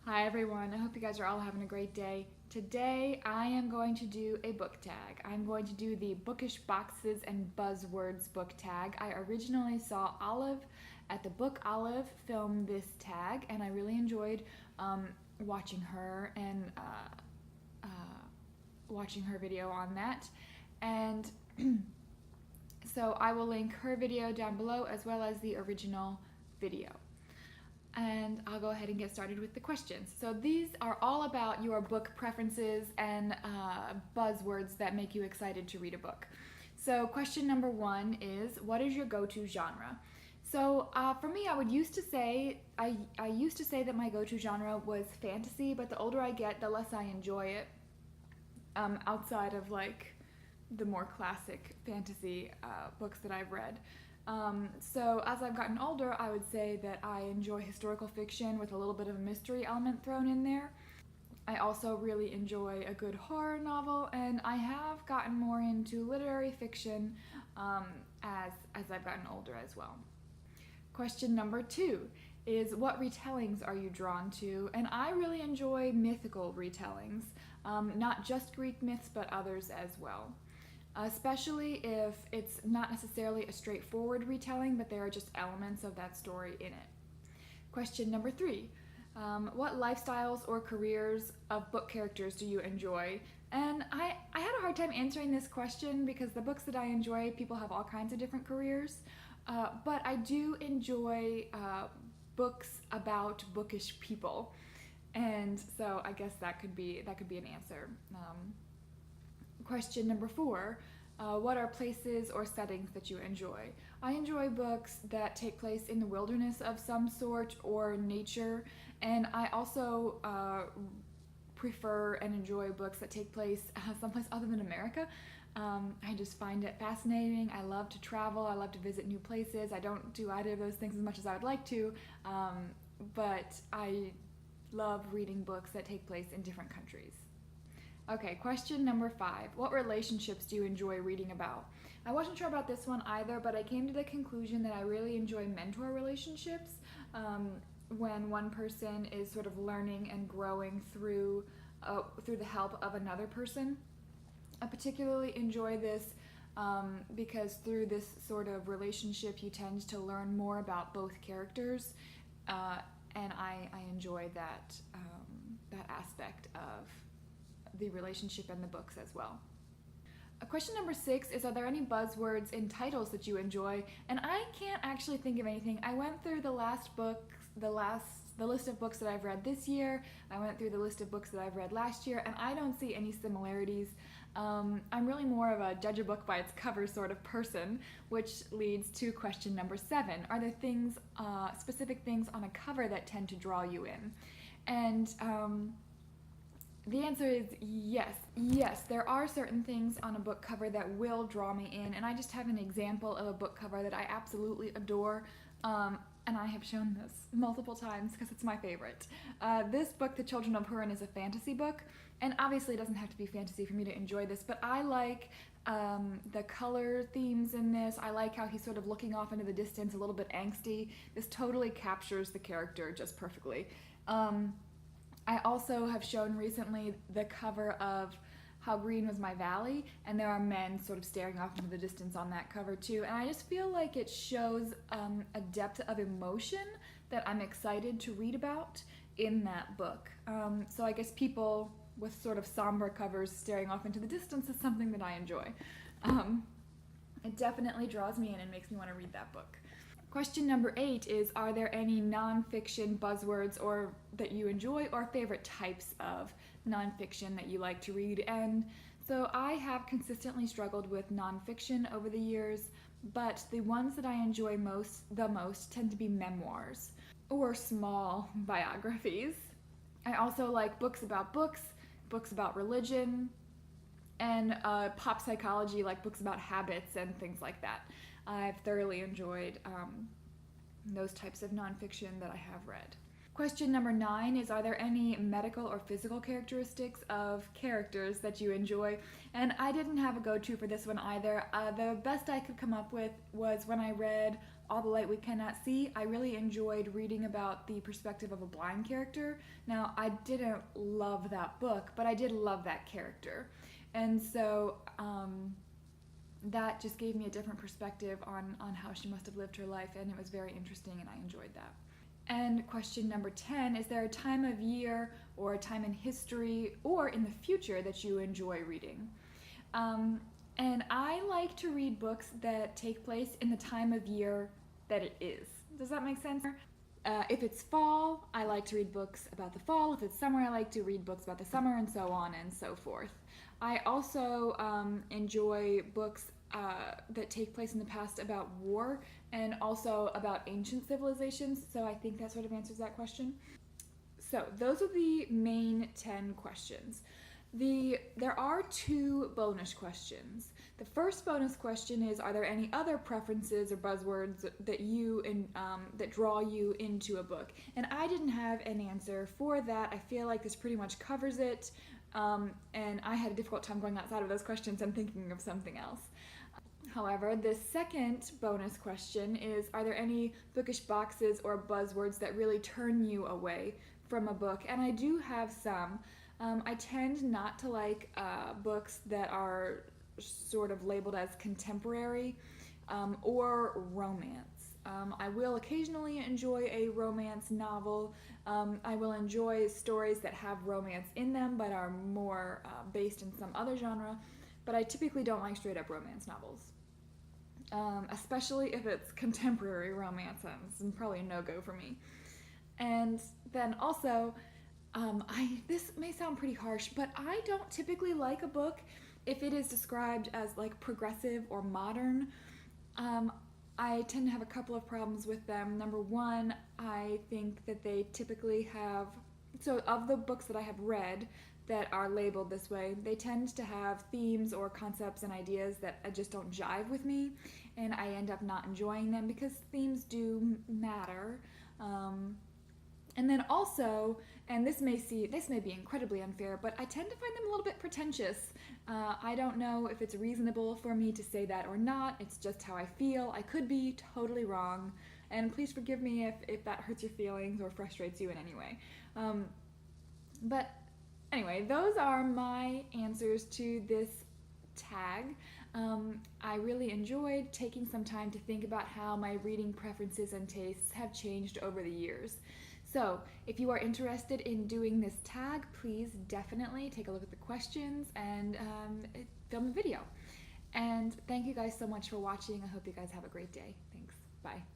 Hi everyone, I hope you guys are all having a great day. Today I am going to do a book tag. I'm going to do the Bookish Boxes and Buzzwords book tag. I originally saw Olive at the Book Olive film this tag, and I really enjoyed watching her and watching her video on that. And so I will link her video down below as well as the original video. And I'll go ahead and get started with the questions. So these are all about your book preferences and buzzwords that make you excited to read a book. So question number one is, what is your go-to genre? So for me, I used to say that my go-to genre was fantasy, but the older I get, the less I enjoy it. Outside of like the more classic fantasy books that I've read. So as I've gotten older, I would say that I enjoy historical fiction with a little bit of a mystery element thrown in there. I also really enjoy a good horror novel, and I have gotten more into literary fiction as I've gotten older as well. Question number two is, what retellings are you drawn to? And I really enjoy mythical retellings, not just Greek myths, but others as well. Especially if it's not necessarily a straightforward retelling, but there are just elements of that story in it. Question number three, what lifestyles or careers of book characters do you enjoy? And I had a hard time answering this question because the books that I enjoy, people have all kinds of different careers, but I do enjoy books about bookish people, and so I guess that could be an answer. Question number four, what are places or settings that you enjoy? I enjoy books that take place in the wilderness of some sort or nature, and I also prefer and enjoy books that take place someplace other than America. I just find it fascinating. I love to travel. I love to visit new places. I don't do either of those things as much as I would like to, but I love reading books that take place in different countries. Okay, question number five. What relationships do you enjoy reading about? I wasn't sure about this one either, but I came to the conclusion that I really enjoy mentor relationships when one person is sort of learning and growing through the help of another person. I particularly enjoy this because through this sort of relationship you tend to learn more about both characters, and I enjoy that aspect of the relationship and the books as well. Question number six is, are there any buzzwords in titles that you enjoy? And I can't actually think of anything. I went through the list of books that I've read this year. I went through the list of books that I've read last year, and I don't see any similarities. I'm really more of a judge a book by its cover sort of person, which leads to question number seven. Are there things, specific things on a cover that tend to draw you in? And the answer is yes. Yes, there are certain things on a book cover that will draw me in, and I just have an example of a book cover that I absolutely adore, and I have shown this multiple times because it's my favorite. This book, The Children of Hurin, is a fantasy book, and obviously it doesn't have to be fantasy for me to enjoy this, but I like the color themes in this. I like how he's sort of looking off into the distance, a little bit angsty. This totally captures the character just perfectly. I also have shown recently the cover of How Green Was My Valley, and there are men sort of staring off into the distance on that cover too, and I just feel like it shows a depth of emotion that I'm excited to read about in that book. So I guess people with sort of somber covers staring off into the distance is something that I enjoy. It definitely draws me in and makes me want to read that book. Question number eight is, are there any nonfiction buzzwords or that you enjoy, or favorite types of nonfiction that you like to read? And so I have consistently struggled with nonfiction over the years, but the ones that I enjoy the most tend to be memoirs or small biographies. I also like books about religion, and pop psychology, like books about habits and things like that. I've thoroughly enjoyed those types of nonfiction that I have read. Question number 9 is, are there any medical or physical characteristics of characters that you enjoy? And I didn't have a go-to for this one either. The best I could come up with was when I read All the Light We Cannot See, I really enjoyed reading about the perspective of a blind character. Now, I didn't love that book, but I did love that character. And so that just gave me a different perspective on how she must have lived her life, and it was very interesting, and I enjoyed that. And question number 10, is there a time of year or a time in history or in the future that you enjoy reading? And I like to read books that take place in the time of year that it is. Does that make sense? If it's fall, I like to read books about the fall. If it's summer, I like to read books about the summer, and so on and so forth. I also enjoy books that take place in the past about war and also about ancient civilizations, so I think that sort of answers that question. So those are the main 10 questions. There are 2 bonus questions. The first bonus question is, are there any other preferences or buzzwords that draw you into a book? And I didn't have an answer for that. I feel like this pretty much covers it, and I had a difficult time going outside of those questions and thinking of something else. However, the second bonus question is, are there any bookish boxes or buzzwords that really turn you away from a book? And I do have some. I tend not to like books that are sort of labeled as contemporary or romance. I will occasionally enjoy a romance novel. I will enjoy stories that have romance in them but are more based in some other genre, but I typically don't like straight up romance novels. Especially if it's contemporary romance, it's probably a no-go for me. And then also, this may sound pretty harsh, but I don't typically like a book if it is described as like progressive or modern. I tend to have a couple of problems with them. Number one, I think that they typically have, so of the books that I have read that are labeled this way, they tend to have themes or concepts and ideas that just don't jive with me, and I end up not enjoying them because themes do matter. And then also, and this may be incredibly unfair, but I tend to find them a little bit pretentious. I don't know if it's reasonable for me to say that or not. It's just how I feel. I could be totally wrong, and please forgive me if that hurts your feelings or frustrates you in any way. But anyway, those are my answers to this tag. I really enjoyed taking some time to think about how my reading preferences and tastes have changed over the years. So if you are interested in doing this tag, please definitely take a look at the questions and film a video. And thank you guys so much for watching. I hope you guys have a great day. Thanks. Bye.